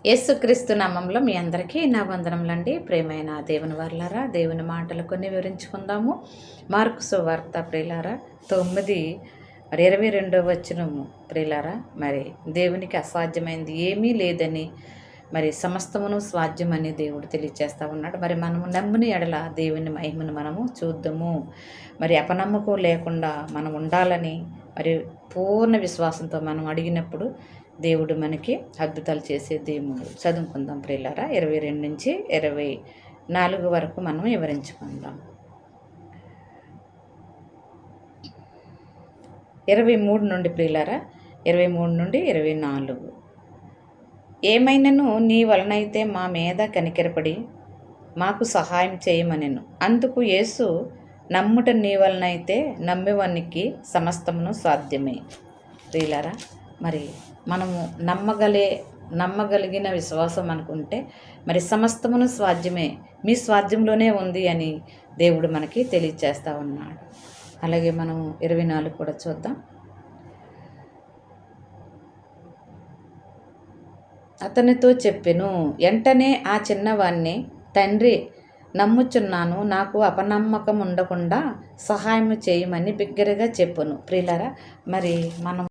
యేసుక్రీస్తు నామంలో మీ అందరికీ నా వందనములండి. ప్రియమైన దేవుని వర్లారా, దేవుని మాటలు కొన్ని వివరించుకుందాము. మార్కు సువార్త ప్రియులారా 9 మరి 22వ వచనము ప్రియులారా, మరి దేవునికి అసాధ్యమైంది ఏమీ లేదని మరి సమస్తమును స్వాధ్యమని దేవుడు తెలియచేస్తూ ఉన్నాడు. మరి మనము నమ్మిన ఎడల దేవుని మహిమను మనము చూద్దాము. మరి అపనమ్మకం లేకుండా మనం ఉండాలని మరి పూర్ణ విశ్వాసంతో మనం అడిగినప్పుడు దేవుడు మనకి అద్భుతాలు చేసే దేవుడు. చదువుకుందాం ప్రియులారా. 22 నుంచి 24 వరకు మనం వివరించుకుందాం. 23 నుండి ప్రియులారా, 23 నుండి 24. ఏమైనను నీ వలనైతే మా మీద కనికెరపడి మాకు సహాయం చేయమనెను. అందుకు యేసు, నమ్ముట నీ వలనైతే నమ్మేవానికి సమస్తమును సాధ్యమే. ప్రియులారా, మరి మనము నమ్మగలిగిన విశ్వాసం అనుకుంటే మరి సమస్తమును స్వాధ్యమే, మీ స్వాధ్యంలోనే ఉంది అని దేవుడు మనకి తెలియచేస్తూ ఉన్నాడు. అలాగే మనం 24 కూడా చూద్దాం. అతనితో చెప్పెను, వెంటనే ఆ చిన్నవాణ్ణి, తండ్రి నమ్ముచున్నాను, నాకు అపనమ్మకం ఉండకుండా సహాయం చేయమని బిగ్గరగా చెప్పును. ప్రియులారా, మరి మనం